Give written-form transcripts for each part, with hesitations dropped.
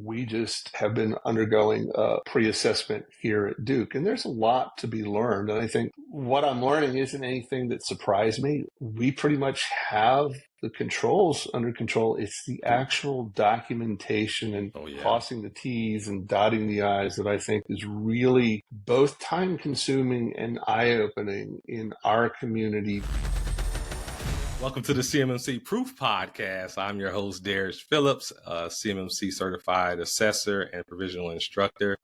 we just have been undergoing a pre-assessment here at Duke, and there's a lot to be learned. And I think what I'm learning isn't anything that surprised me. We pretty much have the controls under control. It's the actual documentation and crossing the T's and dotting the I's that I think is really both time-consuming and eye-opening in our community. Welcome to the CMMC Proof Podcast. I'm your host, Darius Phillips, a CMMC certified assessor and provisional instructor.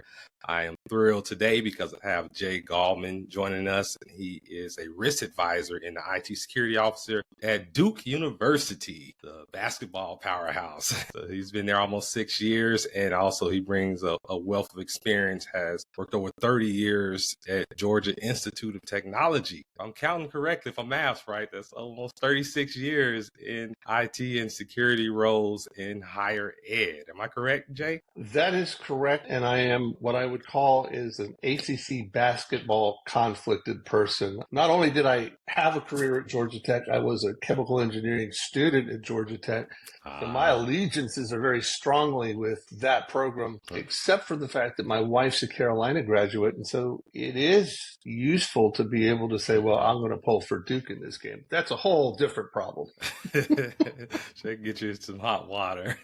I am thrilled today because I have Jay Gallman joining us. He is a risk advisor and the IT security officer at Duke University, the basketball powerhouse. So he's been there almost 6 years, and also he brings a wealth of experience, has worked over 30 years at Georgia Institute of Technology. If I'm counting correctly, if I'm math right, that's almost 36 years in IT and security roles in higher ed. Am I correct, Jay? That is correct, and I am what I would call is an ACC basketball conflicted person. Not only did I have a career at Georgia Tech, I was a chemical engineering student at Georgia Tech. So my allegiances are very strongly with that program, except for the fact that my wife's a Carolina graduate. And so it is useful to be able to say, well, I'm going to pull for Duke in this game. That's a whole different problem. Should get you some hot water.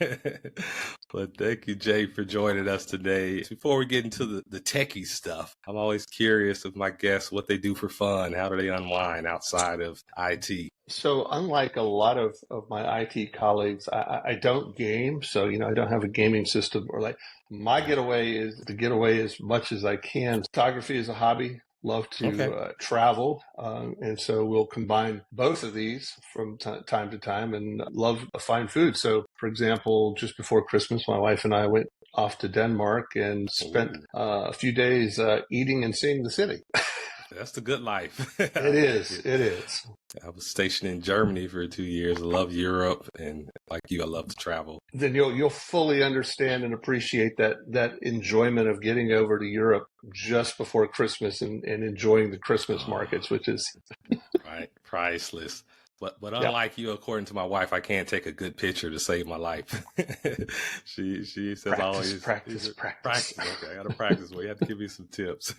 But thank you, Jay, for joining us today. Before we get into the techie stuff, I'm always curious of my guests what they do for fun. How do they unwind outside of IT? So unlike a lot of my IT colleagues, I don't game. So, I don't have a gaming system, or like my getaway is to get away as much as I can. Photography is a hobby. Love to travel. And so we'll combine both of these from time to time, and love fine food. So, for example, just before Christmas, my wife and I went off to Denmark and spent a few days eating and seeing the city. That's the good life. It is. I was stationed in Germany for 2 years. I love Europe, and like you, I love to travel. Then you'll fully understand and appreciate that enjoyment of getting over to Europe just before Christmas and enjoying the Christmas markets, which is right, priceless. But unlike you, according to my wife, I can't take a good picture to save my life. She says practice. Okay, I got to practice. Well, you have to give me some tips.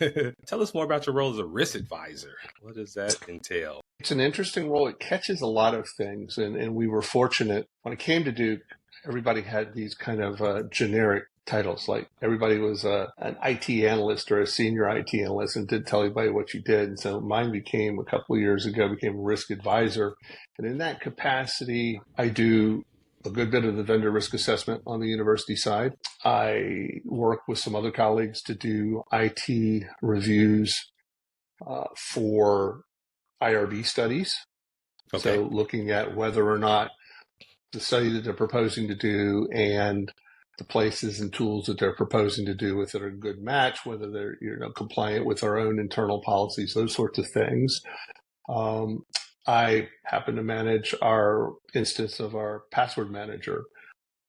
Tell us more about your role as a risk advisor. What does that entail? It's an interesting role. It catches a lot of things, and we were fortunate. When it came to Duke, everybody had these kind of generic titles. Like everybody was an IT analyst or a senior IT analyst and did tell everybody what you did. And so mine became a couple of years ago, became a risk advisor. And in that capacity, I do a good bit of the vendor risk assessment on the university side. I work with some other colleagues to do IT reviews for IRB studies. Okay. So looking at whether or not the study that they're proposing to do and the places and tools that they're proposing to do with it are a good match, whether they're compliant with our own internal policies, those sorts of things. I happen to manage our instance of our password manager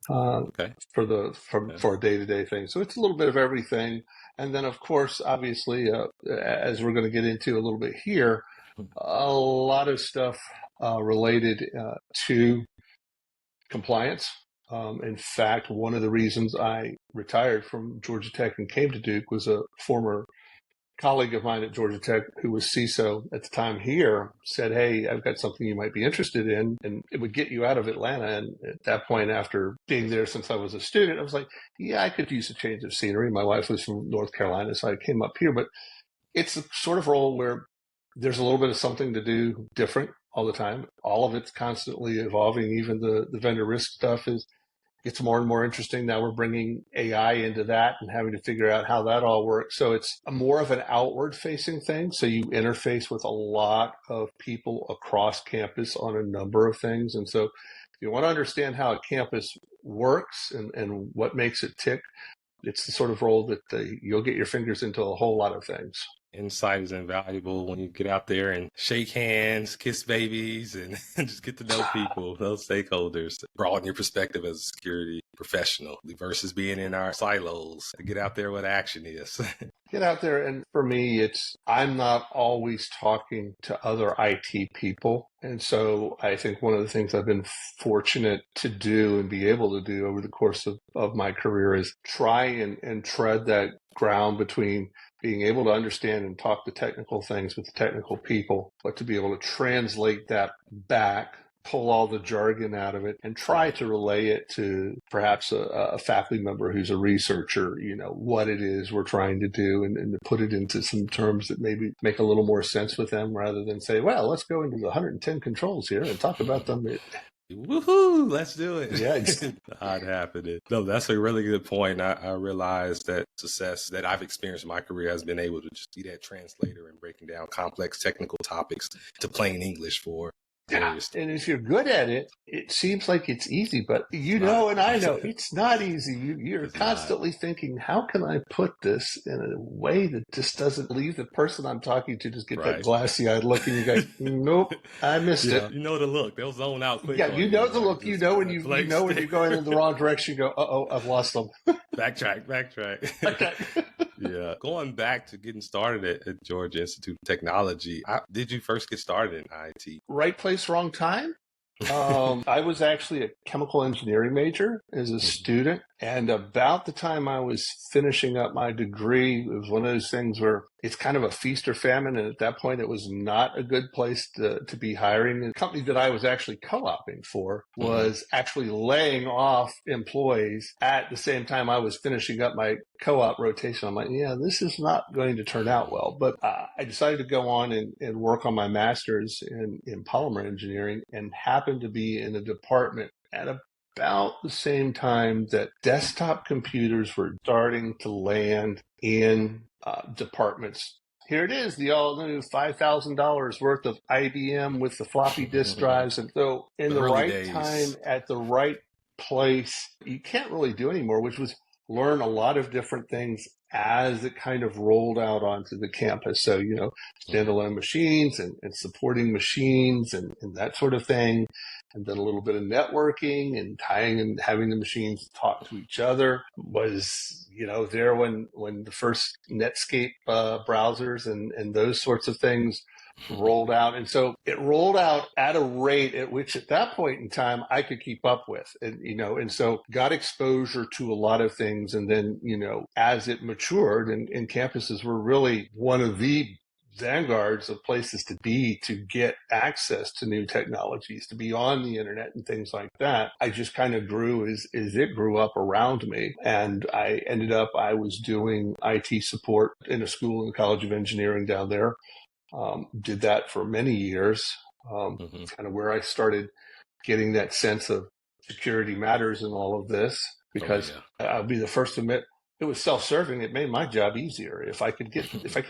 for a day-to-day thing. So it's a little bit of everything. And then, of course, obviously, as we're going to get into a little bit here, a lot of stuff related to compliance. In fact, one of the reasons I retired from Georgia Tech and came to Duke was a former colleague of mine at Georgia Tech who was CISO at the time here said, hey, I've got something you might be interested in, and it would get you out of Atlanta. And at that point, after being there since I was a student, I was like, yeah, I could use a change of scenery. My wife was from North Carolina, so I came up here. But it's the sort of role where there's a little bit of something to do different all the time. All of it's constantly evolving. Even the vendor risk stuff gets more and more interesting. Now we're bringing AI into that and having to figure out how that all works. So it's more of an outward facing thing. So you interface with a lot of people across campus on a number of things. And so if you want to understand how a campus works and what makes it tick, it's the sort of role that you'll get your fingers into a whole lot of things. Insight is invaluable when you get out there and shake hands, kiss babies, and just get to know people, those stakeholders, broaden your perspective as a security professional versus being in our silos to get out there what action is. get out there. And for me, I'm not always talking to other IT people. And so I think one of the things I've been fortunate to do and be able to do over the course of my career is try and tread that ground between being able to understand and talk the technical things with the technical people, but to be able to translate that back, pull all the jargon out of it, and try to relay it to perhaps a faculty member who's a researcher, what it is we're trying to do, and to put it into some terms that maybe make a little more sense with them, rather than say, well, let's go into the 110 controls here and talk about them. Woohoo! Let's do it. Yeah, Not happening. No, that's a really good point. I realized that success that I've experienced in my career has been able to just be that translator and breaking down complex technical topics to plain English for. Yeah. And if you're good at it, it seems like it's easy, but and I know it's not easy. You're constantly thinking, how can I put this in a way that just doesn't leave the person I'm talking to just get that glassy-eyed look, and you go, nope, I missed it. You know the look. They'll zone out quick. Yeah, you know the look. You know when you're going in the wrong direction, you go, uh-oh, I've lost them. Backtrack. Okay. Yeah. Going back to getting started at Georgia Institute of Technology, did you first get started in IT? Right place, wrong time. I was actually a chemical engineering major as a student. And about the time I was finishing up my degree, it was one of those things where it's kind of a feast or famine. And at that point, it was not a good place to be hiring. The company that I was actually co-oping for was actually laying off employees at the same time I was finishing up my co-op rotation. I'm like, yeah, this is not going to turn out well. But I decided to go on and work on my master's in polymer engineering, and happened to be in a department at about the same time that desktop computers were starting to land in departments. Here it is, the all new $5,000 worth of IBM with the floppy disk drives. And so in the right time, at the right place, you can't really do anymore, which was learn a lot of different things as it kind of rolled out onto the campus. So, standalone machines and supporting machines and that sort of thing. And then a little bit of networking and tying and having the machines talk to each other was, there when the first Netscape browsers and those sorts of things rolled out. And so it rolled out at a rate at which at that point in time I could keep up with, and so got exposure to a lot of things. And then, as it matured, and campuses were really one of the vanguards of places to be, to get access to new technologies, to be on the internet and things like that. I just kind of grew as it grew up around me. And I was doing IT support in a school in the College of Engineering down there. Did that for many years, kind of where I started getting that sense of security matters in all of this, because I'll be the first to admit, it was self-serving. It made my job easier. If I could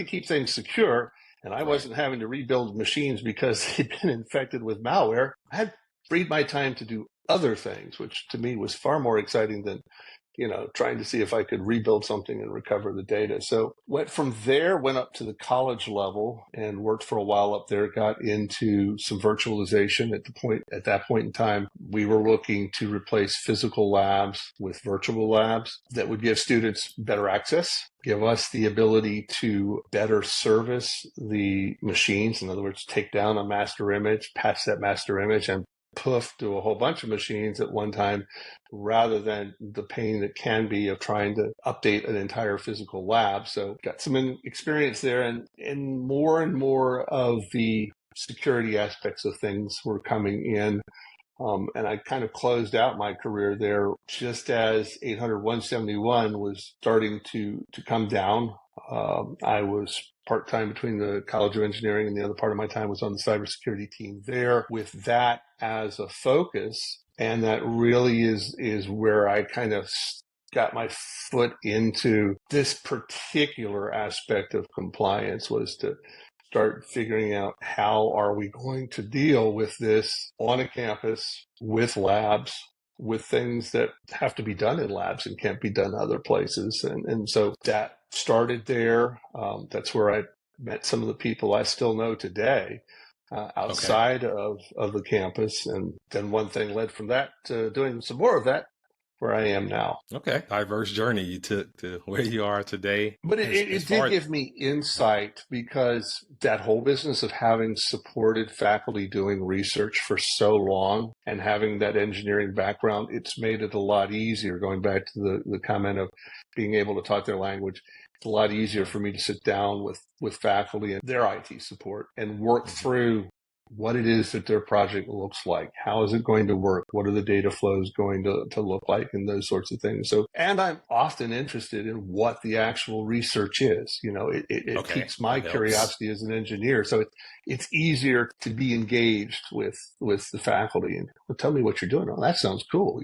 keep things secure and I wasn't having to rebuild machines because they'd been infected with malware, I had freed my time to do other things, which to me was far more exciting than, trying to see if I could rebuild something and recover the data. So went up to the college level and worked for a while up there, got into some virtualization. At that point in time, we were looking to replace physical labs with virtual labs that would give students better access, give us the ability to better service the machines. In other words, take down a master image, patch that master image, and poof, to a whole bunch of machines at one time, rather than the pain that can be of trying to update an entire physical lab. So got some experience there, and more of the security aspects of things were coming in. And I kind of closed out my career there just as 800.171 was starting to come down. I was part-time between the College of Engineering, and the other part of my time was on the cybersecurity team there with that as a focus. And that really is where I kind of got my foot into this particular aspect of compliance, was to start figuring out how are we going to deal with this on a campus with labs, with things that have to be done in labs and can't be done other places. And so that started there. That's where I met some of the people I still know today outside of the campus. And then one thing led from that to doing some more of that where I am now. Okay. Diverse journey you took to where you are today. But it did give me insight, because that whole business of having supported faculty doing research for so long and having that engineering background, it's made it a lot easier. Going back to the comment of being able to talk their language, it's a lot easier for me to sit down with faculty and their IT support and work through what it is that their project looks like. How is it going to work? What are the data flows going to look like, and those sorts of things. So, and I'm often interested in what the actual research is. It piques my curiosity as an engineer. So it's easier to be engaged with the faculty and, well, tell me what you're doing. Oh, that sounds cool.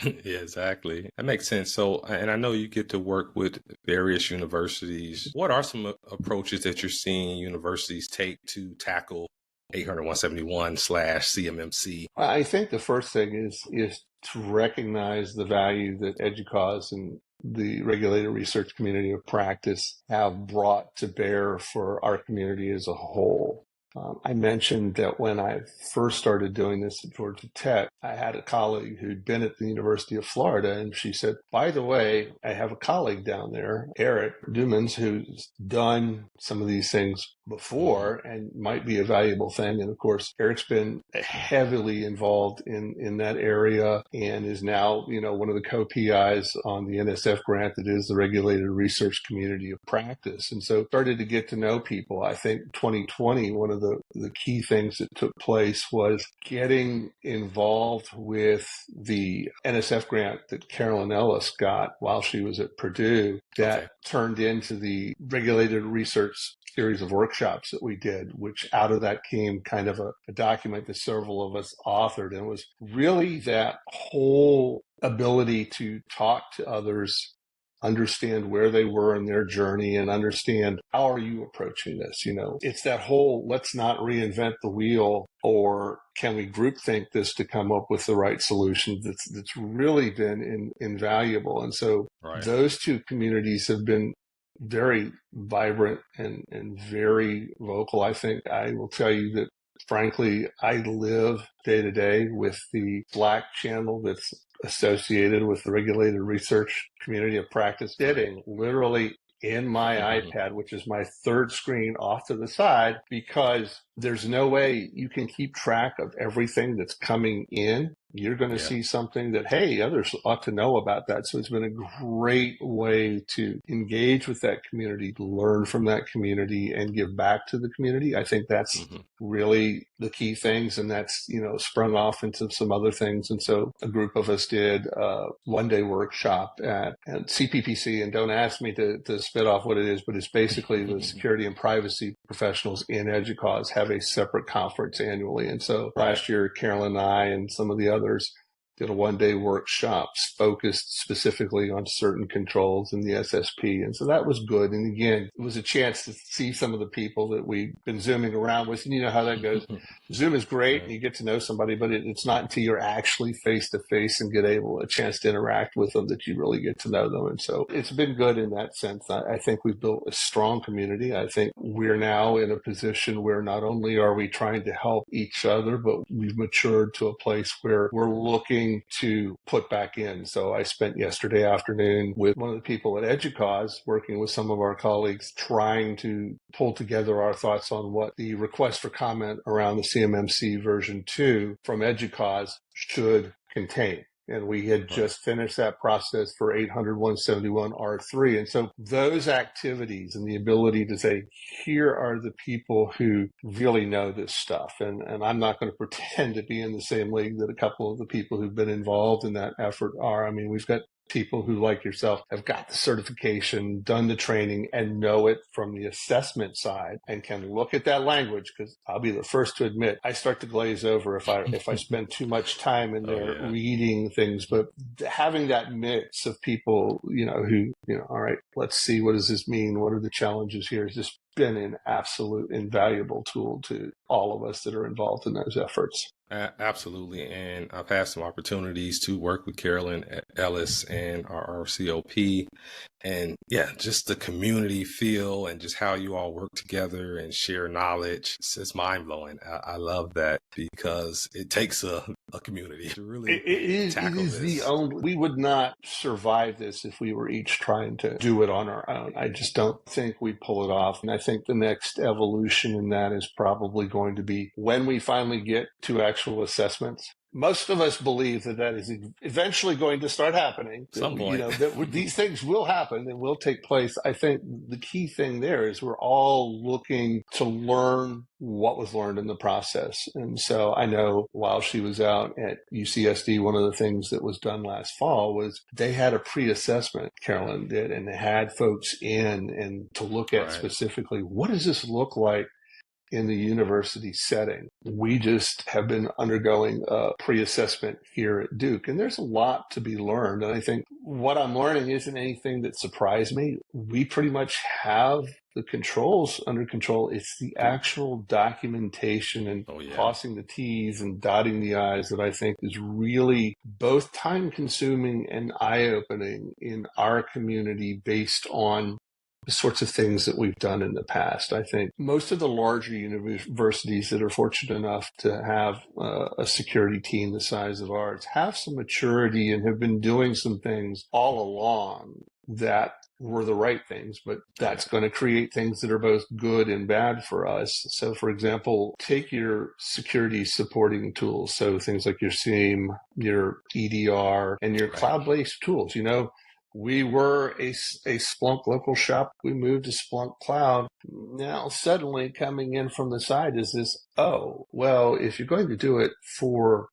Yeah, exactly. That makes sense. So, and I know you get to work with various universities. What are some approaches that you're seeing universities take to tackle 800-171/CMMC? I think the first thing is to recognize the value that Educause and the regulated research community of practice have brought to bear for our community as a whole. I mentioned that when I first started doing this at Georgia Tech, I had a colleague who'd been at the University of Florida, and she said, by the way, I have a colleague down there, Eric Dumans, who's done some of these things before and might be a valuable thing. And of course, Eric's been heavily involved in that area and is now, one of the co-PIs on the NSF grant that is the Regulated Research Community of Practice. And so started to get to know people. I think 2020, one of the key things that took place was getting involved with the NSF grant that Carolyn Ellis got while she was at Purdue that turned into the Regulated Research series of workshops that we did, which out of that came kind of a document that several of us authored. And it was really that whole ability to talk to others, understand where they were in their journey, and understand how are you approaching this. It's that whole, let's not reinvent the wheel, or can we groupthink this to come up with the right solution, that's really been invaluable. And so those two communities have been very vibrant and very vocal. I think I will tell you that, frankly, I live day to day with the Slack channel that's associated with the Regulated Research Community of Practice, sitting literally in my iPad, which is my third screen off to the side, because there's no way you can keep track of everything that's coming in. You're going to see something that, hey, others ought to know about that. So it's been a great way to engage with that community, to learn from that community and give back to the community. I think that's really the key things. And that's, sprung off into some other things. And so a group of us did a one-day workshop at CPPC, and don't ask me to spit off what it is, but it's basically the security and privacy professionals in Educause have a separate conference annually. And so last year, Carolyn and I and some of the others did a one-day workshop focused specifically on certain controls in the SSP. And so that was good. And again, it was a chance to see some of the people that we've been Zooming around with. And you know how that goes. Zoom is great and you get to know somebody, but it's not until you're actually face-to-face and get a chance to interact with them that you really get to know them. And so it's been good in that sense. I think we've built a strong community. I think we're now in a position where not only are we trying to help each other, but we've matured to a place where we're looking to put back in. So I spent yesterday afternoon with one of the people at Educause, working with some of our colleagues, trying to pull together our thoughts on what the request for comment around the CMMC version 2 from Educause should contain. And we had just finished that process for 800-171-R3. And so those activities and the ability to say, here are the people who really know this stuff. And I'm not going to pretend to be in the same league that a couple of the people who've been involved in that effort are. I mean, we've got people who, like yourself, have got the certification, done the training, and know it from the assessment side and can look at that language, because I'll be the first to admit, I start to glaze over if I spend too much time in there reading things. But having that mix of people, who, all right, let's see, what does this mean? What are the challenges here? Has just been an absolute invaluable tool to all of us that are involved in those efforts. Absolutely. And I've had some opportunities to work with Carolyn Ellis and RRCoP. And just the community feel and just how you all work together and share knowledge. It's mind blowing. I love that, because it takes a a community to really it tackle is this. we would not survive this if we were each trying to do it on our own. I just don't think we pull it off. And I think the next evolution in that is probably going to be when we finally get to actual assessments. Most of us believe that is eventually going to start happening. Some point. That these things will happen and will take place. I think the key thing there is we're all looking to learn what was learned in the process. And so I know while she was out at UCSD, one of the things that was done last fall was they had a pre-assessment, Carolyn did, and they had folks in and to look at specifically, what does this look like in the university setting? We just have been undergoing a pre-assessment here at Duke, and there's a lot to be learned. And I think what I'm learning isn't anything that surprised me. We pretty much have the controls under control. It's the actual documentation and crossing the T's and dotting the I's that I think is really both time-consuming and eye-opening in our community based on the sorts of things that we've done in the past. I think most of the larger universities that are fortunate enough to have a security team the size of ours have some maturity and have been doing some things all along that were the right things, but that's going to create things that are both good and bad for us. So, for example, take your security supporting tools. So things like your SIEM, your EDR, and your cloud-based tools. We were a Splunk local shop. We moved to Splunk Cloud. Now, suddenly coming in from the side is this, if you're going to do it for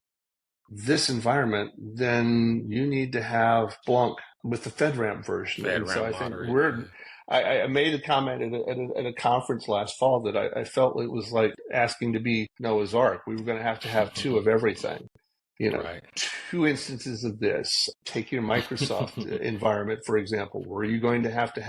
this environment, then you need to have Splunk with the FedRAMP version. And so I think I made a comment at a conference last fall that I felt it was like asking to be Noah's Ark. We were going to have two of everything. Two instances of this. Take your Microsoft environment, for example. Are you going to have a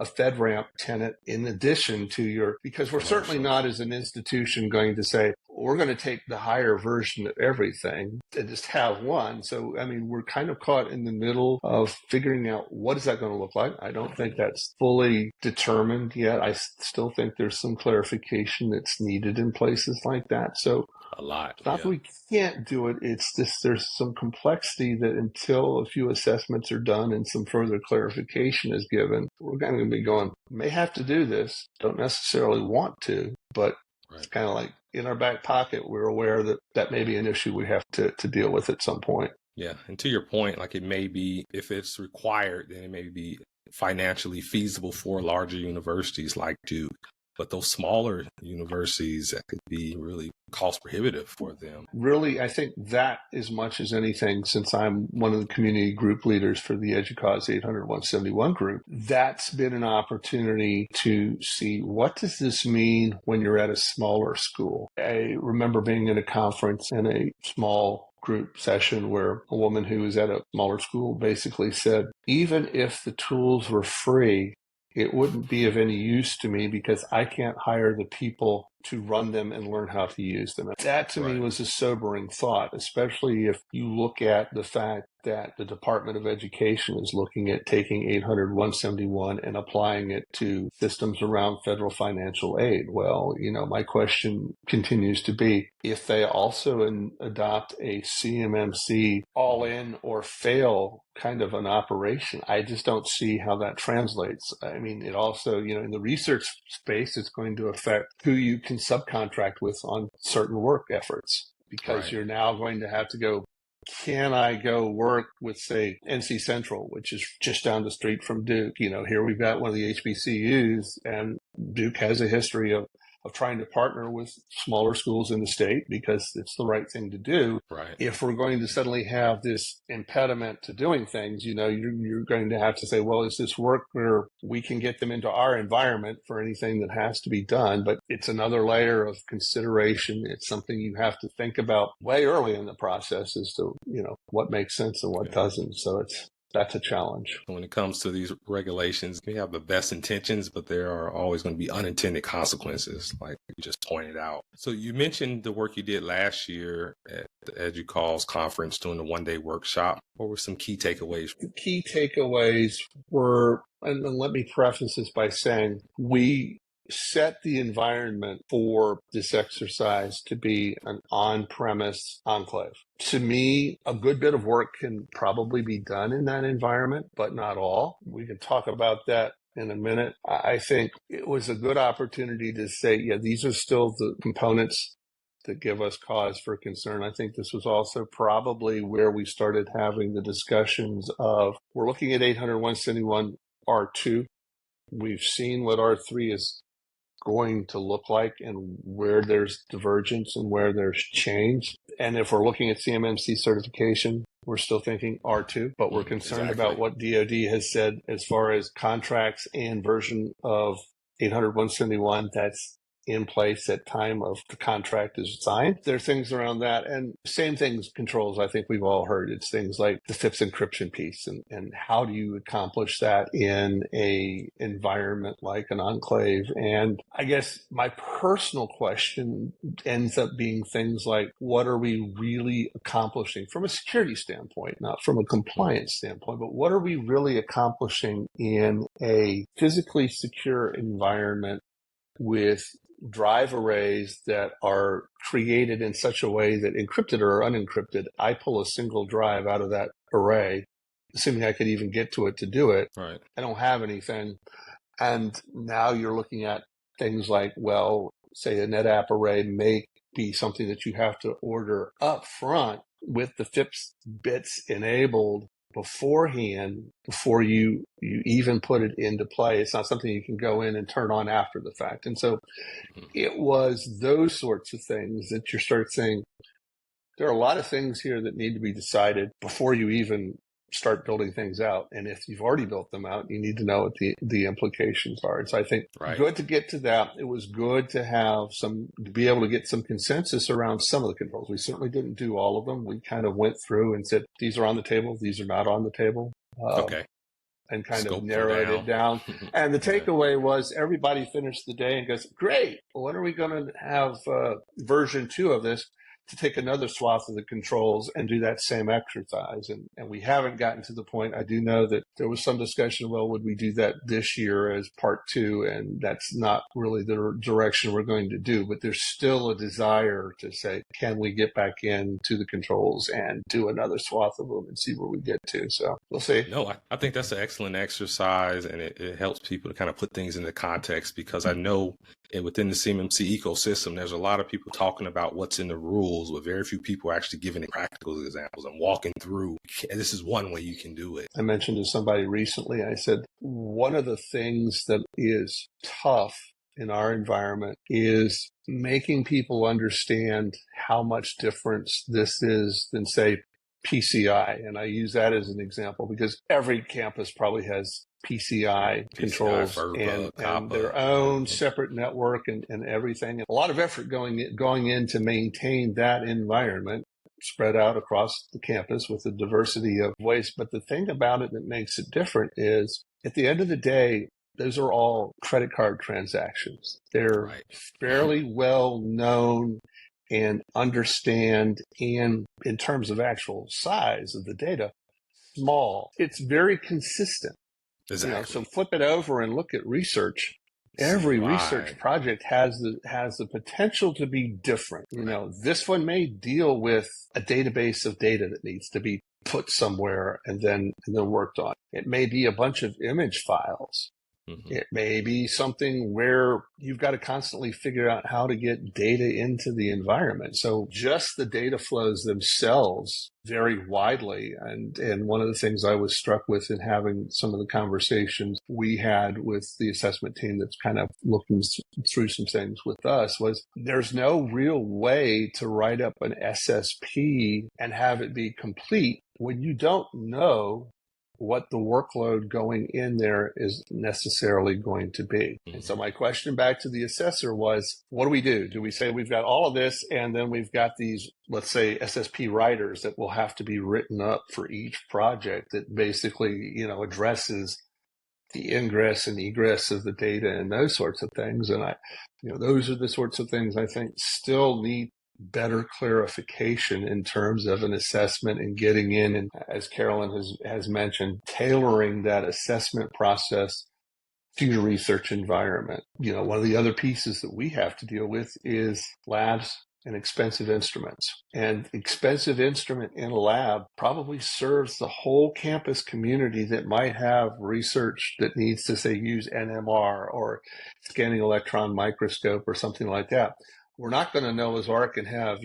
FedRAMP tenant in addition to because we're certainly not as an institution going to say, we're going to take the higher version of everything and just have one. So, we're kind of caught in the middle of figuring out what is that going to look like. I don't think that's fully determined yet. I still think there's some clarification that's needed in places like that. So, a lot. Not that we can't do it. It's just there's some complexity that until a few assessments are done and some further clarification is given, we're going to be going, may have to do this. Don't necessarily want to, but it's kind of like in our back pocket, we're aware that that may be an issue we have to deal with at some point. Yeah. And to your point, like it may be, if it's required, then it may be financially feasible for larger universities like Duke. But those smaller universities, that could be really cost prohibitive for them. Really, I think that as much as anything, since I'm one of the community group leaders for the Educause 800-171 group, that's been an opportunity to see what does this mean when you're at a smaller school. I remember being at a conference in a small group session where a woman who was at a smaller school basically said, even if the tools were free, it wouldn't be of any use to me because I can't hire the people to run them and learn how to use them. That to me was a sobering thought, especially if you look at the fact that the Department of Education is looking at taking 800-171 and applying it to systems around federal financial aid. Well, my question continues to be, if they also adopt a CMMC all-in or fail kind of an operation, I just don't see how that translates. It also, in the research space, it's going to affect who you can subcontract with on certain work efforts, because you're now going to have to go, can I go work with, say, NC Central, which is just down the street from Duke? Here we've got one of the HBCUs, and Duke has a history of trying to partner with smaller schools in the state because it's the right thing to do. If we're going to suddenly have this impediment to doing things, you're going to have to say, well, is this work where we can get them into our environment for anything that has to be done? But it's another layer of consideration. It's something you have to think about way early in the process as to, what makes sense and what doesn't. So that's a challenge. When it comes to these regulations, we have the best intentions, but there are always going to be unintended consequences, like you just pointed out. So you mentioned the work you did last year at the Educause conference doing the one-day workshop. What were some key takeaways? The key takeaways were, and let me preface this by saying, we set the environment for this exercise to be an on-premise enclave. To me, a good bit of work can probably be done in that environment, but not all. We can talk about that in a minute. I think it was a good opportunity to say, yeah, these are still the components that give us cause for concern. I think this was also probably where we started having the discussions of, we're looking at 800.171 R2. We've seen what R3 is going to look like and where there's divergence and where there's change. And if we're looking at CMMC certification, we're still thinking R2, but we're concerned about what DoD has said as far as contracts and version of 800.171 that's in place at time of the contract is signed. There are things around that. And same things, controls, I think we've all heard. It's things like the FIPS encryption piece and how do you accomplish that in a environment like an enclave. And I guess my personal question ends up being things like, what are we really accomplishing from a security standpoint, not from a compliance standpoint, but what are we really accomplishing in a physically secure environment with drive arrays that are created in such a way that encrypted or unencrypted, I pull a single drive out of that array, assuming I could even get to it to do it. Right. I don't have anything. And now you're looking at things like, well, say a NetApp array may be something that you have to order up front with the FIPS bits enabled beforehand, before you even put it into play. It's not something you can go in and turn on after the fact. And so it was those sorts of things that you start saying, there are a lot of things here that need to be decided before you even start building things out. And if you've already built them out, you need to know what the implications are. And so I think good to get to that. It was good to be able to get some consensus around some of the controls. We certainly didn't do all of them. We kind of went through and said, these are on the table, these are not on the table. And kind of narrowed it down. And the takeaway was everybody finished the day and goes, great, when are we going to have version 2 of this to take another swath of the controls and do that same exercise? And we haven't gotten to the point. I do know that there was some discussion, well, would we do that this year as part 2? And that's not really the direction we're going to do. But there's still a desire to say, can we get back into the controls and do another swath of them and see where we get to? So we'll see. No, I think that's an excellent exercise, and it helps people to kind of put things into context, because I know within the CMMC ecosystem, there's a lot of people talking about what's in the rules, but very few people are actually giving practical examples and walking through. And this is one way you can do it. I mentioned to somebody recently, I said, one of the things that is tough in our environment is making people understand how much difference this is than, say, PCI. And I use that as an example because every campus probably has PCI controls and their own separate network and everything. And a lot of effort going in to maintain that environment spread out across the campus with a diversity of ways. But the thing about it that makes it different is, at the end of the day, those are all credit card transactions. They're fairly well known and understand, and in terms of actual size of the data, small. It's very consistent. Exactly. So flip it over and look at research. Every research project has the potential to be different. This one may deal with a database of data that needs to be put somewhere and then worked on. It may be a bunch of image files. It may be something where you've got to constantly figure out how to get data into the environment. So just the data flows themselves vary widely. And one of the things I was struck with in having some of the conversations we had with the assessment team that's kind of looking through some things with us was, there's no real way to write up an SSP and have it be complete when you don't know what the workload going in there is necessarily going to be. And so my question back to the assessor was, what do? Do we say we've got all of this and then we've got these, let's say, SSP writers that will have to be written up for each project that basically, addresses the ingress and egress of the data and those sorts of things? And those are the sorts of things I think still need better clarification in terms of an assessment and getting in, and as Carolyn has mentioned, tailoring that assessment process to your research environment. One of the other pieces that we have to deal with is labs and expensive instruments. And expensive instrument in a lab probably serves the whole campus community that might have research that needs to, say, use NMR or scanning electron microscope or something like that. We're not going to know as ARC and have,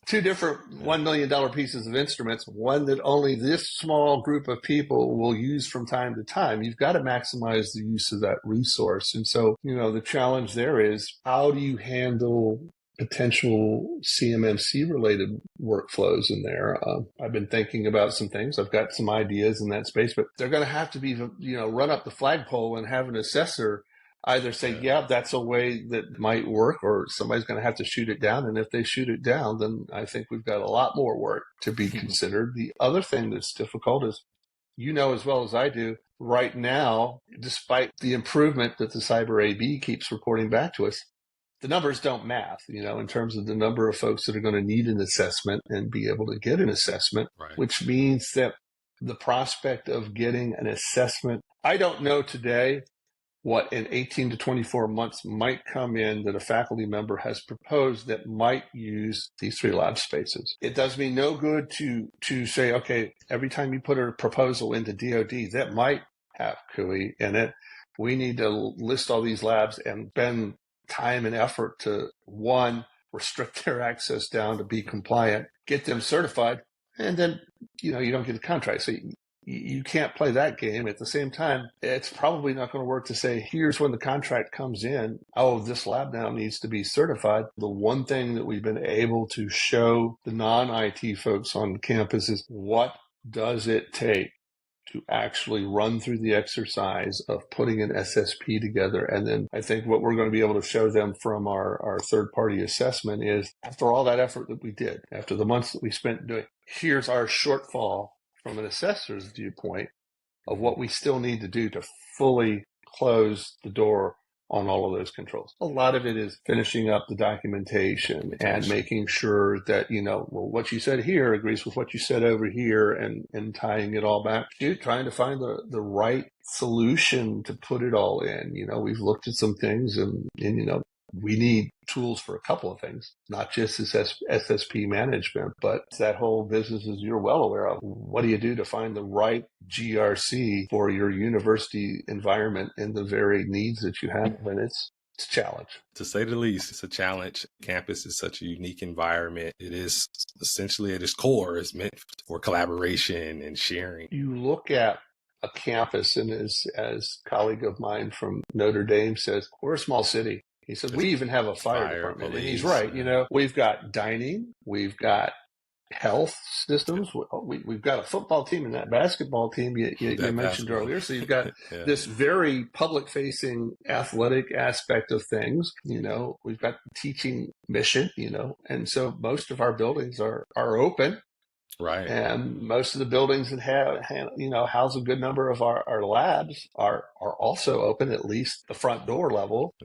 two different $1 million pieces of instruments, one that only this small group of people will use from time to time. You've got to maximize the use of that resource. And so, the challenge there is, how do you handle potential CMMC related workflows in there? I've been thinking about some things. I've got some ideas in that space, but they're going to have to be, run up the flagpole and have an assessor either say, yeah, that's a way that might work, or somebody's going to have to shoot it down. And if they shoot it down, then I think we've got a lot more work to be considered. The other thing that's difficult is, as well as I do, right now, despite the improvement that the Cyber AB keeps reporting back to us, the numbers don't math, in terms of the number of folks that are going to need an assessment and be able to get an assessment, which means that the prospect of getting an assessment, I don't know today what in 18 to 24 months might come in that a faculty member has proposed that might use these 3 lab spaces. It does me no good to say, okay, every time you put a proposal into DoD that might have CUI in it, we need to list all these labs and spend time and effort to, one, restrict their access down to be compliant, get them certified, and then, you don't get a contract. So you can't play that game. At the same time, it's probably not going to work to say, here's when the contract comes in. Oh, this lab now needs to be certified. The one thing that we've been able to show the non-IT folks on campus is, what does it take to actually run through the exercise of putting an SSP together? And then I think what we're going to be able to show them from our third-party assessment is, after all that effort that we did, after the months that we spent doing, here's our shortfall from an assessor's viewpoint of what we still need to do to fully close the door on all of those controls. A lot of it is finishing up the documentation and making sure that, what you said here agrees with what you said over here, and tying it all back to trying to find the right solution to put it all in. We've looked at some things and we need tools for a couple of things, not just this SSP management, but that whole business, as you're well aware of. What do you do to find the right GRC for your university environment and the very needs that you have? And it's a challenge. To say the least, it's a challenge. Campus is such a unique environment. It is essentially, at its core, is meant for collaboration and sharing. You look at a campus, and as a colleague of mine from Notre Dame says, we're a small city. He said, we even have a fire department. And he's right. We've got dining, we've got health systems, we've got a football team and that basketball team you mentioned earlier. So you've got this very public-facing athletic aspect of things. We've got the teaching mission, and so most of our buildings are open. Right. And most of the buildings that have house a good number of our labs are also open, at least the front door level,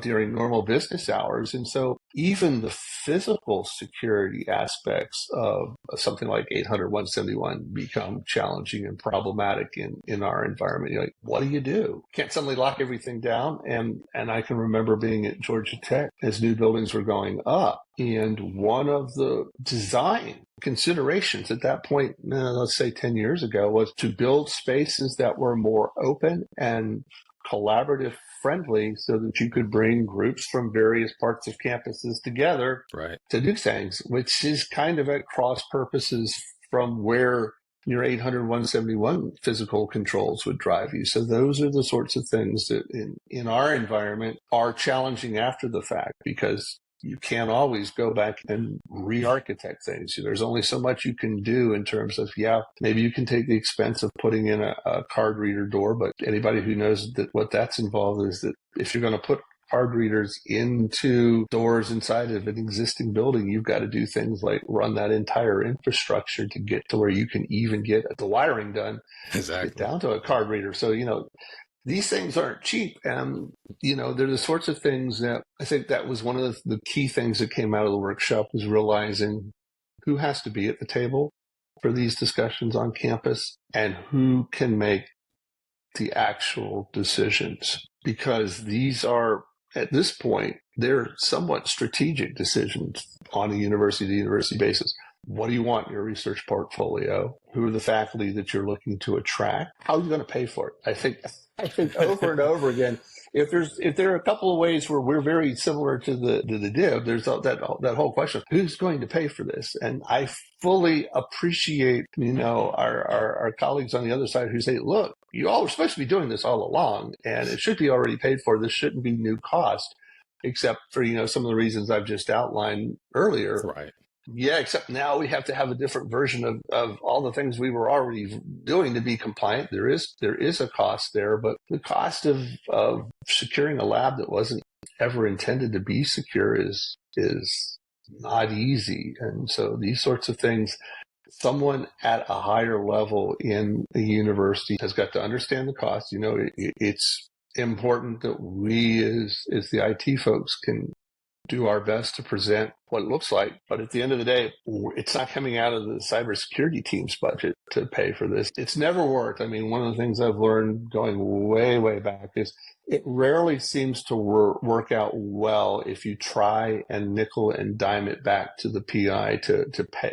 during normal business hours. And so even the physical security aspects of something like 800-171 become challenging and problematic in our environment. You're like, what do you do? Can't suddenly lock everything down. And I can remember being at Georgia Tech as new buildings were going up. And one of the design considerations at that point, let's say 10 years ago, was to build spaces that were more open and collaborative friendly, so that you could bring groups from various parts of campuses together to do things, which is kind of at cross purposes from where your 800-171 physical controls would drive you. So those are the sorts of things that in our environment are challenging after the fact, because you can't always go back and re-architect things. There's only so much you can do in terms of, maybe you can take the expense of putting in a card reader door, but anybody who knows that what that's involved is that if you're going to put card readers into doors inside of an existing building, you've got to do things like run that entire infrastructure to get to where you can even get the wiring done, get down to a card reader. So, these things aren't cheap. And, they're the sorts of things that I think that was one of the key things that came out of the workshop, was realizing who has to be at the table for these discussions on campus and who can make the actual decisions. because these are, at this point, they're somewhat strategic decisions on a university-to-university basis. What do you want in your research portfolio? Who are the faculty that you're looking to attract? How are you going to pay for it? I think over and over again, if there are a couple of ways where we're very similar to the DIB, there's that whole question: who's going to pay for this? And I fully appreciate, our colleagues on the other side who say, look, you all were supposed to be doing this all along, and it should be already paid for. This shouldn't be new cost, except for some of the reasons I've just outlined earlier. Right. Yeah, except now we have to have a different version of all the things we were already doing to be compliant. There is a cost there, but the cost of securing a lab that wasn't ever intended to be secure is not easy. And so these sorts of things, someone at a higher level in a university has got to understand the cost. It's important that we as the IT folks can do our best to present what it looks like. But at the end of the day, it's not coming out of the cybersecurity team's budget to pay for this. It's never worked. I mean, one of the things I've learned going way, way back is it rarely seems to work out well if you try and nickel and dime it back to the PI to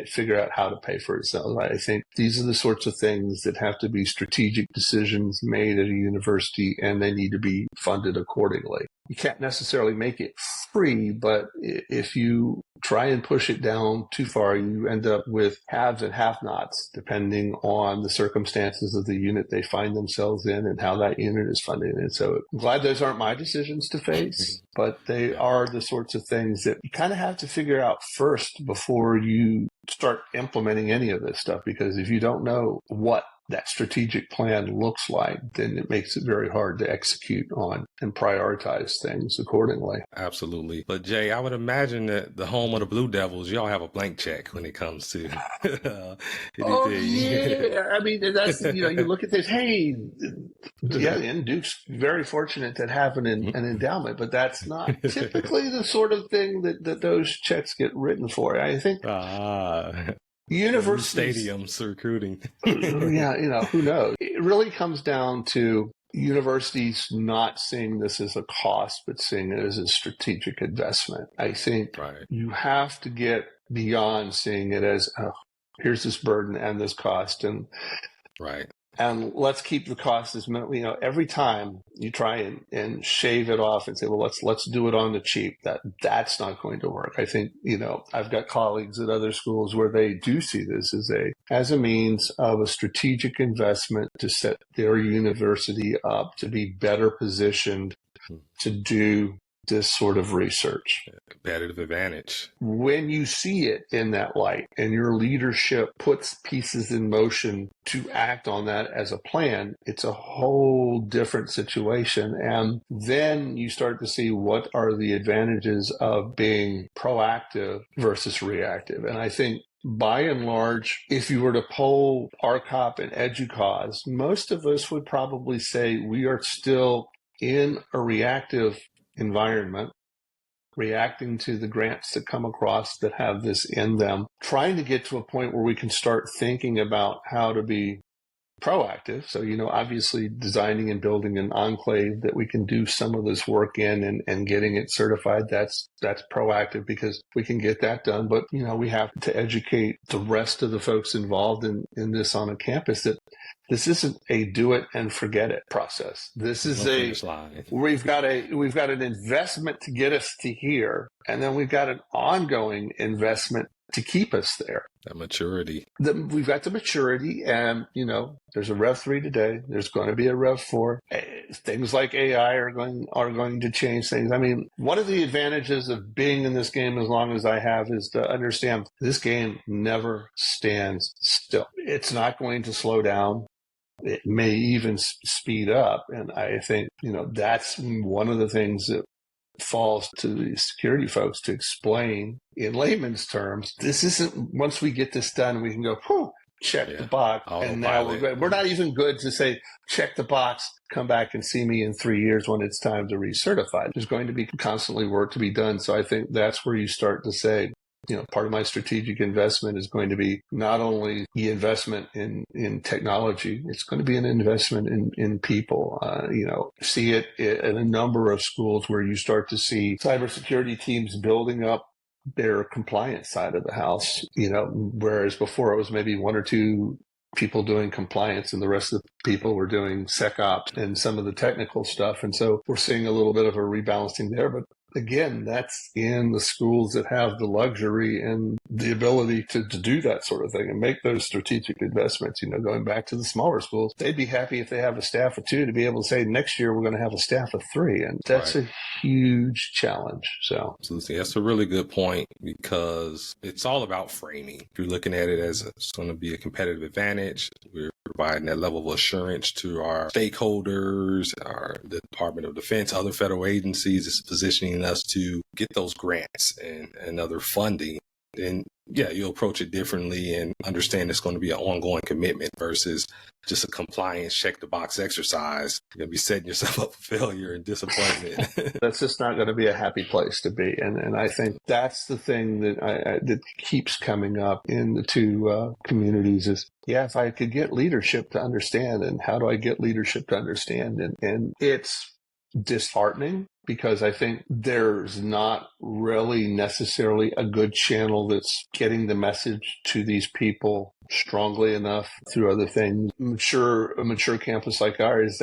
figure out how to pay for itself. I think these are the sorts of things that have to be strategic decisions made at a university, and they need to be funded accordingly. You can't necessarily make it free, but if you try and push it down too far, you end up with haves and have-nots, depending on the circumstances of the unit they find themselves in and how that unit is funded. And so I'm glad those aren't my decisions to face, but they are the sorts of things that you kind of have to figure out first before you start implementing any of this stuff, because if you don't know what that strategic plan looks like, then it makes it very hard to execute on and prioritize things accordingly. Absolutely. But Jay, I would imagine that the home of the Blue Devils, y'all have a blank check when it comes to anything. Oh, yeah. I mean, that's, you look at this, hey, yeah, and Duke's very fortunate to have an endowment, but that's not typically the sort of thing that those checks get written for. I think universities, stadiums recruiting. Yeah, who knows? It really comes down to universities not seeing this as a cost, but seeing it as a strategic investment. I think you have to get beyond seeing it as, here's this burden and this cost, and let's keep the cost as minimal. Every time you try and shave it off and say, well, let's do it on the cheap, that's not going to work. I think, I've got colleagues at other schools where they do see this as a means of a strategic investment to set their university up to be better positioned to do this sort of research. Competitive advantage. When you see it in that light and your leadership puts pieces in motion to act on that as a plan, it's a whole different situation. And then you start to see what are the advantages of being proactive versus reactive. And I think by and large, if you were to poll RRCoP and Educause, most of us would probably say we are still in a reactive environment, reacting to the grants that come across that have this in them, trying to get to a point where we can start thinking about how to be proactive. So, obviously designing and building an enclave that we can do some of this work in and getting it certified, that's proactive because we can get that done. But, we have to educate the rest of the folks involved in this on a campus that this isn't a do it and forget it process. This is we've got an investment to get us to here, and then we've got an ongoing investment to keep us there. That maturity. We've got the maturity, and there's a Rev 3 today. There's going to be a Rev 4. Things like AI are going to change things. I mean, one of the advantages of being in this game as long as I have is to understand this game never stands still. It's not going to slow down. It may even speed up. And I think, that's one of the things that falls to the security folks to explain in layman's terms. This isn't, once we get this done, we can go, check the box. And now we're not even good to say, check the box, come back and see me in 3 years when it's time to recertify. There's going to be constantly work to be done. So I think that's where you start to say, part of my strategic investment is going to be not only the investment in technology, it's going to be an investment in people. See it in a number of schools where you start to see cybersecurity teams building up their compliance side of the house, whereas before it was maybe one or two people doing compliance and the rest of the people were doing SecOps and some of the technical stuff. And so we're seeing a little bit of a rebalancing there. But again, that's in the schools that have the luxury and the ability to do that sort of thing and make those strategic investments. Going back to the smaller schools, they'd be happy if they have a staff of 2 to be able to say next year we're going to have a staff of 3. And that's a huge challenge. So absolutely. That's a really good point because it's all about framing. If you're looking at it as it's going to be a competitive advantage, we're providing that level of assurance to our stakeholders, the Department of Defense, other federal agencies. It's positioning us to get those grants and other funding. And you'll approach it differently and understand it's going to be an ongoing commitment versus just a compliance check the box exercise. You're going to be setting yourself up for failure and disappointment. That's just not going to be a happy place to be. And I think that's the thing that that keeps coming up in the two communities is, if I could get leadership to understand, and how do I get leadership to understand? And it's disheartening because I think there's not really necessarily a good channel that's getting the message to these people strongly enough through other things. A mature campus like ours,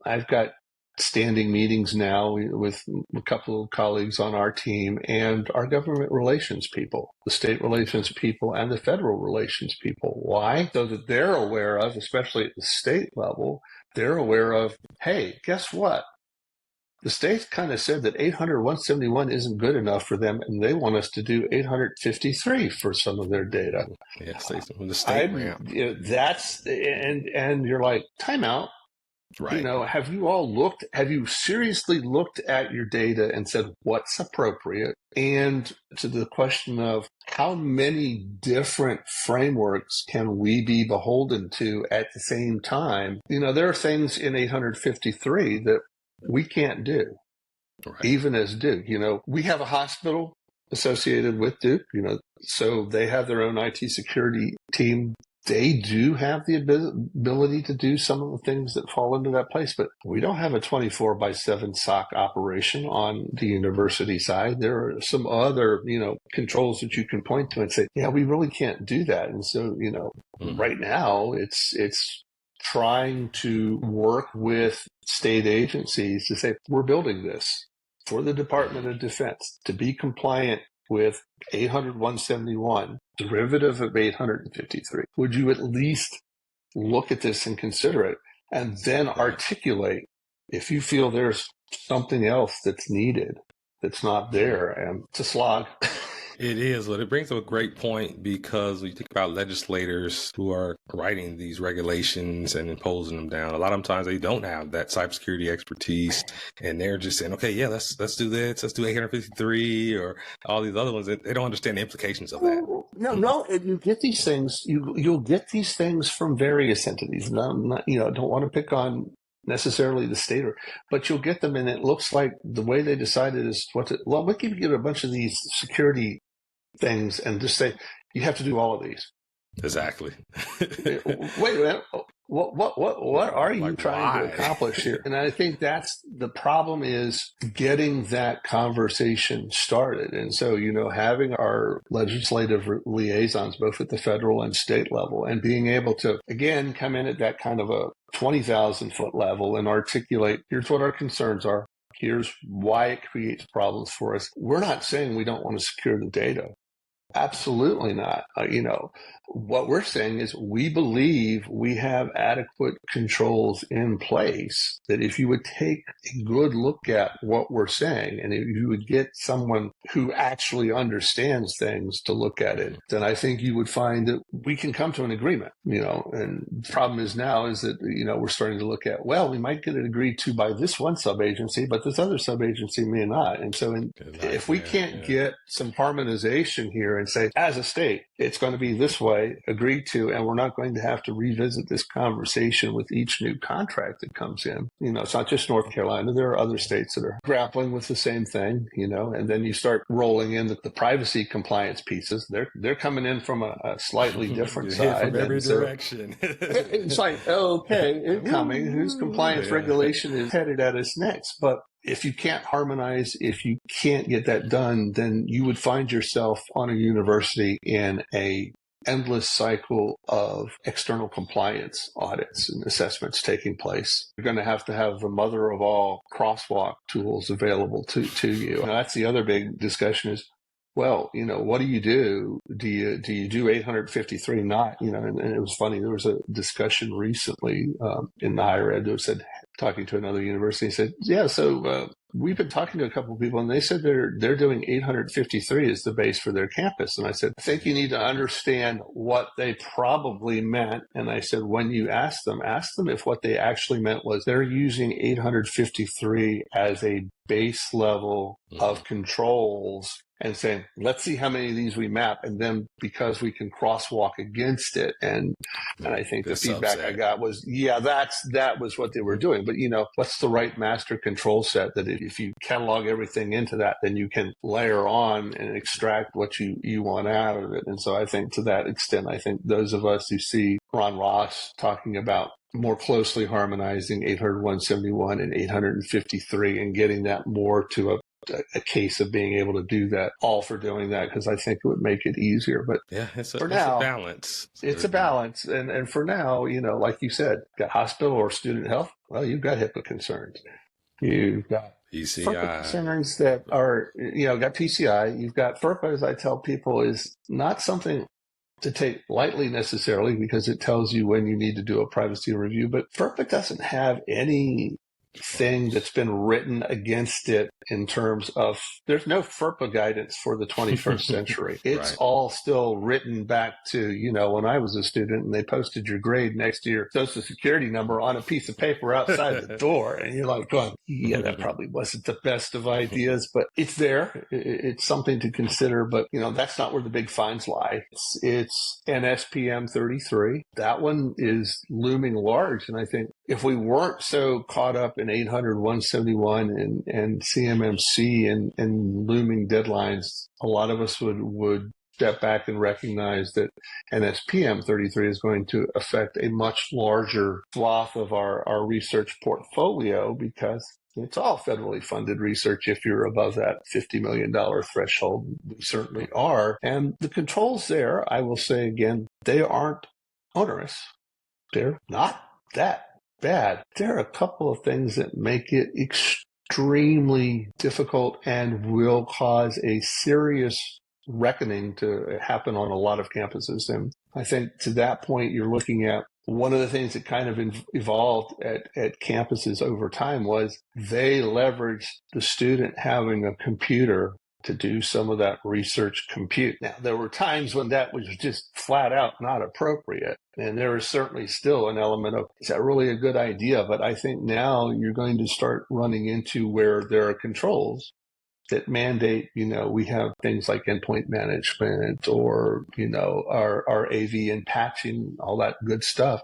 I've got standing meetings now with a couple of colleagues on our team and our government relations people, the state relations people and the federal relations people. Why? So that they're aware of, especially at the state level, they're aware of, hey, guess what? The state kind of said that 800-171 isn't good enough for them, and they want us to do 853 for some of their data. Yeah, the state ramp. That's and you're like, timeout. Right. Have you seriously looked at your data and said what's appropriate? And to the question of how many different frameworks can we be beholden to at the same time? There are things in 853 that we can't do, even as Duke. We have a hospital associated with Duke, so they have their own IT security team. They do have the ability to do some of the things that fall into that place, but we don't have a 24/7 SOC operation on the university side. There are some other, controls that you can point to and say, we really can't do that. And so, right now it's trying to work with state agencies to say, we're building this for the Department of Defense to be compliant with 800-171, derivative of 853. Would you at least look at this and consider it, and then articulate if you feel there's something else that's needed that's not there? And it's a slog. It is, but it brings up a great point because when you think about legislators who are writing these regulations and imposing them down, a lot of times they don't have that cybersecurity expertise, and they're just saying, okay, let's do this, let's do 853 or all these other ones. They don't understand the implications of that. No, you get these things. You'll get these things from various entities. Don't want to pick on necessarily the state, but you'll get them, and it looks like the way they decided is we can get a bunch of these security things and just say you have to do all of these. Exactly. Wait a minute. What are you trying to accomplish here? And I think that's the problem, is getting that conversation started. And so, having our legislative liaisons, both at the federal and state level, and being able to, again, come in at that kind of a 20,000 foot level and articulate, here's what our concerns are. Here's why it creates problems for us. We're not saying we don't want to secure the data. Absolutely not. What we're saying is we believe we have adequate controls in place that if you would take a good look at what we're saying, and if you would get someone who actually understands things to look at it, then I think you would find that we can come to an agreement, and the problem is now is that, we're starting to look at, we might get it agreed to by this one sub-agency, but this other sub-agency may not. And so if we can't get some harmonization here and say, as a state, it's going to be this way, way, agreed to, and we're not going to have to revisit this conversation with each new contract that comes in. It's not just North Carolina. There are other states that are grappling with the same thing, and then you start rolling in the privacy compliance pieces. They're coming in from a slightly different side. From every direction. It's like, okay, incoming. Whose compliance regulation is headed at us next? But if you can't harmonize, if you can't get that done, then you would find yourself on a university in a endless cycle of external compliance audits and assessments taking place. You're going to have the mother of all crosswalk tools available to you. And that's the other big discussion is, well, what do you do? Do you do 853 not? And it was funny. There was a discussion recently in the higher ed that said, talking to another university, said, yeah, so we've been talking to a couple of people, and they said they're doing 853 as the base for their campus. And I said, I think you need to understand what they probably meant. And I said, when you ask them if what they actually meant was they're using 853 as a base level of controls and saying, let's see how many of these we map. And then because we can crosswalk against it. And I think the feedback I got was, yeah, that was what they were doing. But, what's the right master control set that if you catalog everything into that, then you can layer on and extract what you want out of it. And so I think to that extent, I think those of us who see Ron Ross talking about more closely harmonizing 800-171 and 853 and getting that more to a case of being able to do that, all for doing that, because I think it would make it easier. But yeah, it's a balance. It's a balance. And for now, like you said, got hospital or student health, well, you've got HIPAA concerns. You've got FERPA concerns that are, got PCI. You've got FERPA, as I tell people, is not something to take lightly necessarily because it tells you when you need to do a privacy review. But FERPA doesn't have any thing that's been written against it in terms of there's no FERPA guidance for the 21st century. It's all still written back to, when I was a student and they posted your grade next to your social security number on a piece of paper outside the door. And you're like going, yeah, that probably wasn't the best of ideas, but it's there. It's something to consider. But, that's not where the big fines lie. It's NSPM 33. That one is looming large. And I think if we weren't so caught up in 800-171 and CMMC and looming deadlines, a lot of us would step back and recognize that NSPM 33 is going to affect a much larger swath of our research portfolio because it's all federally funded research if you're above that $50 million threshold. We certainly are. And the controls there, I will say again, they aren't onerous. They're not that bad. There are a couple of things that make it extremely difficult and will cause a serious reckoning to happen on a lot of campuses. And I think to that point, you're looking at one of the things that kind of evolved at campuses over time was they leveraged the student having a computer to do some of that research compute. Now, there were times when that was just flat out not appropriate. And there is certainly still an element of, is that really a good idea? But I think now you're going to start running into where there are controls that mandate, we have things like endpoint management or, our AV and patching, all that good stuff.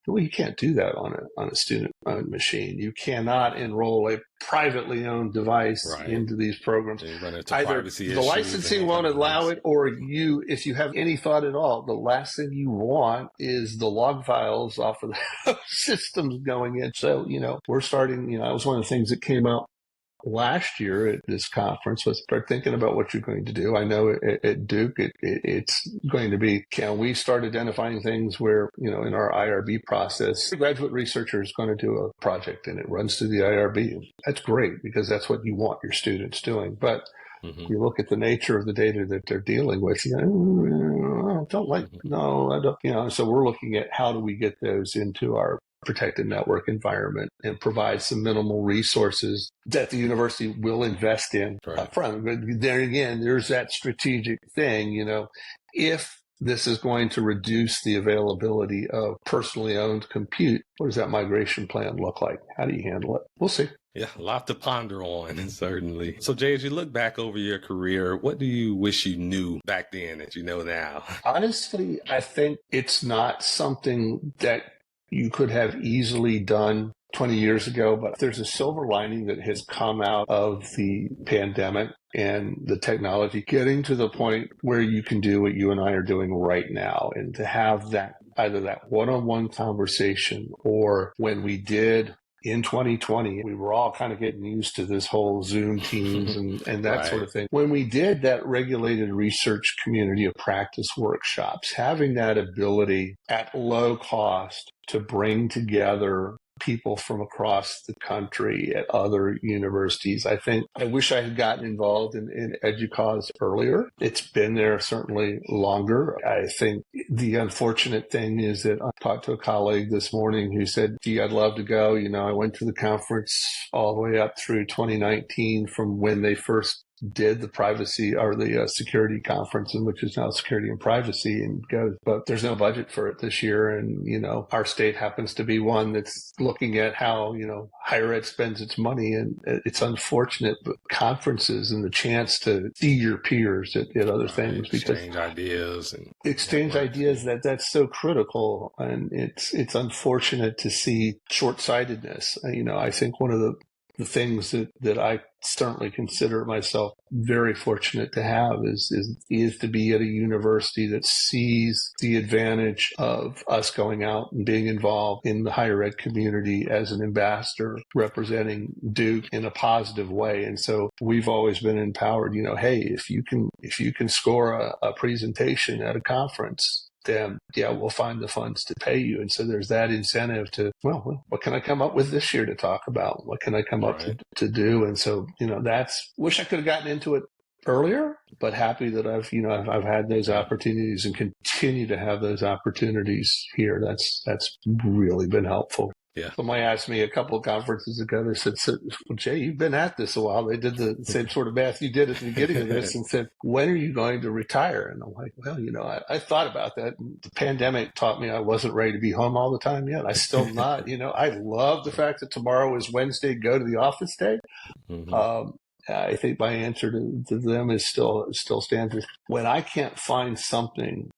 Well, you can't do that on a student-owned machine. You cannot enroll a privately owned device into these programs. You run into either privacy the licensing won't allow it, or if you have any thought at all, the last thing you want is the log files off of the systems going in. So, we're starting, that was one of the things that came out last year at this conference was start thinking about what you're going to do. I know at Duke, it's going to be, can we start identifying things where, in our IRB process, a graduate researcher is going to do a project and it runs through the IRB. That's great because that's what you want your students doing. But you look at the nature of the data that they're dealing with, I don't, so we're looking at how do we get those into our protected network environment and provide some minimal resources that the university will invest in up front. But there again, there's that strategic thing, if this is going to reduce the availability of personally owned compute. What does that migration plan look like? How do you handle it? We'll see. Yeah, a lot to ponder on, certainly. So, Jay, as you look back over your career, what do you wish you knew back then that you know now? Honestly, I think it's not something that you could have easily done 20 years ago, but there's a silver lining that has come out of the pandemic and the technology getting to the point where you can do what you and I are doing right now, and to have that, either that one-on-one conversation, or when we did in 2020, we were all kind of getting used to this whole Zoom Teams and that sort of thing. When we did that regulated research community of practice workshops, having that ability at low cost to bring together people from across the country at other universities. I wish I had gotten involved in Educause earlier. It's been there certainly longer. I think the unfortunate thing is that I talked to a colleague this morning who said, gee, I'd love to go. I went to the conference all the way up through 2019 from when they first did the privacy or the security conference, and which is now security and privacy, and goes, but there's no budget for it this year. And, our state happens to be one that's looking at how, higher ed spends its money. And it's unfortunate, but conferences and the chance to see your peers at other things, because exchange ideas, that's so critical. And it's unfortunate to see short-sightedness. I think one of the things that I certainly consider myself very fortunate to have is to be at a university that sees the advantage of us going out and being involved in the higher ed community as an ambassador representing Duke in a positive way. And so we've always been empowered, hey, if you can score a presentation at a conference, then we'll find the funds to pay you. And so there's that incentive to, well, what can I come up with this year to talk about? What can I come up to do? And so, wish I could have gotten into it earlier, but happy that I've had those opportunities and continue to have those opportunities here. That's really been helpful. Yeah. Somebody asked me a couple of conferences ago, they said, well, Jay, you've been at this a while. They did the same sort of math you did at the beginning of this and said, when are you going to retire? And I'm like, well, I thought about that. The pandemic taught me I wasn't ready to be home all the time yet. I still not. I love the fact that tomorrow is Wednesday, go to the office day. Mm-hmm. I think my answer to them is still stands. When I can't find something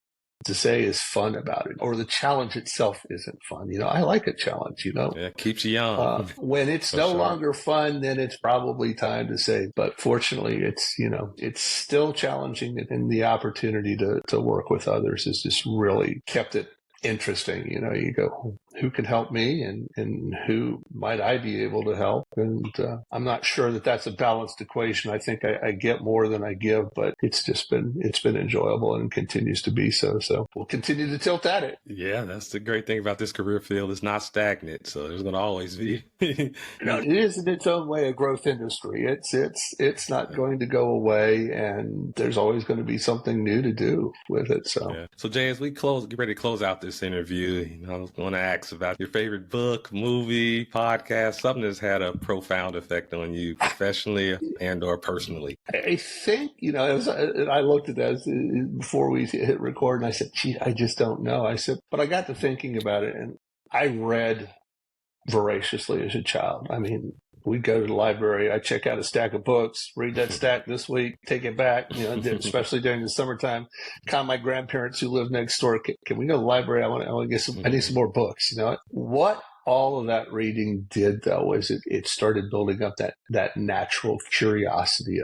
to say is fun about it, or the challenge itself isn't fun. I like a challenge, Yeah, it keeps you young. When it's no longer fun, then it's probably time to say, but fortunately it's still challenging, and the opportunity to work with others has just really kept it interesting. You go, who can help me and who might I be able to help? And I'm not sure that that's a balanced equation. I think I get more than I give, but it's been enjoyable and continues to be so. So we'll continue to tilt at it. Yeah, that's the great thing about this career field. It's not stagnant. So there's going to always be. It is in its own way a growth industry. It's not going to go away, and there's always going to be something new to do with it. So, So Jay, as we get ready to close out this interview, I was going to ask about your favorite book, movie, podcast, something that's had a profound effect on you professionally and or personally. I think, I looked at that before we hit record, and I said, gee, I just don't know. I said, but I got to thinking about it, and I read voraciously as a child. I mean, we'd go to the library, I'd check out a stack of books, read that stack this week, take it back, especially during the summertime, call my grandparents who live next door, can we go to the library? I need some more books. What all of that reading did, though, is it started building up that natural curiosity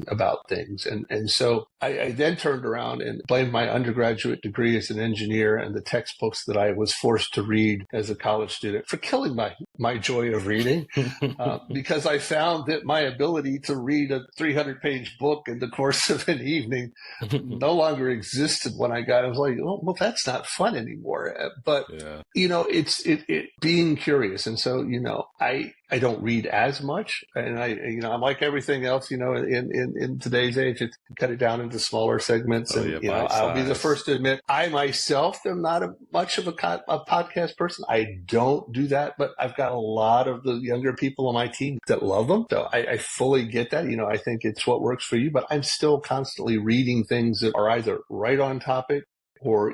about things. And so I then turned around and blamed my undergraduate degree as an engineer and the textbooks that I was forced to read as a college student for killing my joy of reading, because I found that my ability to read a 300-page book in the course of an evening no longer existed when I was like, oh, well, that's not fun anymore. But, it's being curious. And so, I don't read as much, and I'm like everything else, in today's age, it's cut it down into smaller segments. I'll be the first to admit I myself am not much of a podcast person. I don't do that, but I've got a lot of the younger people on my team that love them. So I fully get that. I think it's what works for you, but I'm still constantly reading things that are either right on topic or,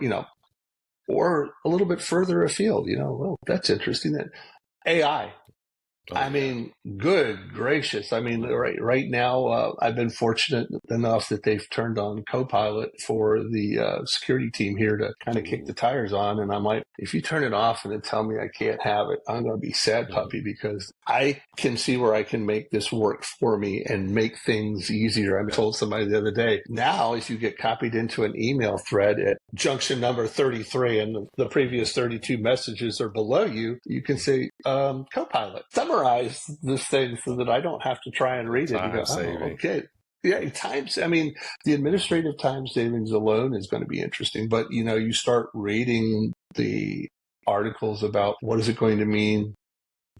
or a little bit further afield, well, that's interesting. That AI. I mean, good gracious. I mean, right now, I've been fortunate enough that they've turned on Copilot for the security team here to kind of kick the tires on. And I'm like, if you turn it off and then tell me I can't have it, I'm going to be sad puppy, because I can see where I can make this work for me and make things easier. I told somebody the other day, now if you get copied into an email thread at junction number 33 and the previous 32 messages are below you, you can say, Copilot, summarize this thing so that I don't have to try and read it and go, okay. Yeah, the administrative time savings alone is going to be interesting, but you start reading the articles about what is it going to mean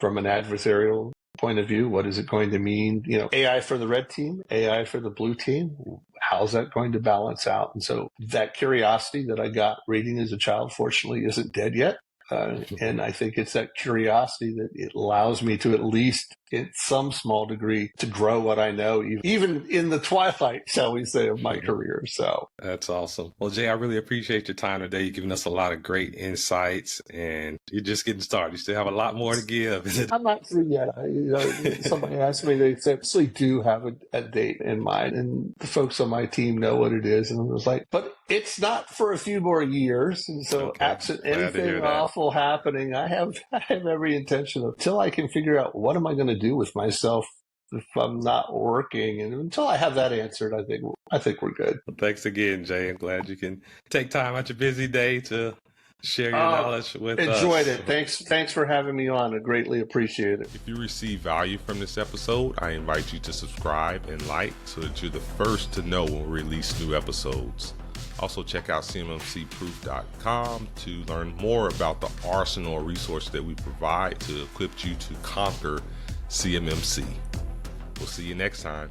from an adversarial point of view. What is it going to mean? AI for the red team, AI for the blue team. How's that going to balance out? And so that curiosity that I got reading as a child, fortunately, isn't dead yet. And I think it's that curiosity that it allows me to, at least in some small degree, to grow what I know, even in the twilight, shall we say, of my career. So that's awesome. Well, Jay, I really appreciate your time today. You've given us a lot of great insights, and you're just getting started. You still have a lot more to give. I'm not through yet. Somebody asked me, they actually do have a date in mind, and the folks on my team know what it is. And I was like, but it's not for a few more years. And so absent anything awful happening, I have every intention of, till I can figure out what am I going to do with myself if I'm not working, and until I have that answered, I think we're good. Well, thanks again, Jay. I'm glad you can take time out your busy day to share your knowledge with us. Enjoyed it. Thanks for having me on. I greatly appreciate it. If you receive value from this episode, I invite you to subscribe and like so that you're the first to know when we release new episodes. Also, check out CMMCproof.com to learn more about the arsenal of resources that we provide to equip you to conquer CMMC. We'll see you next time.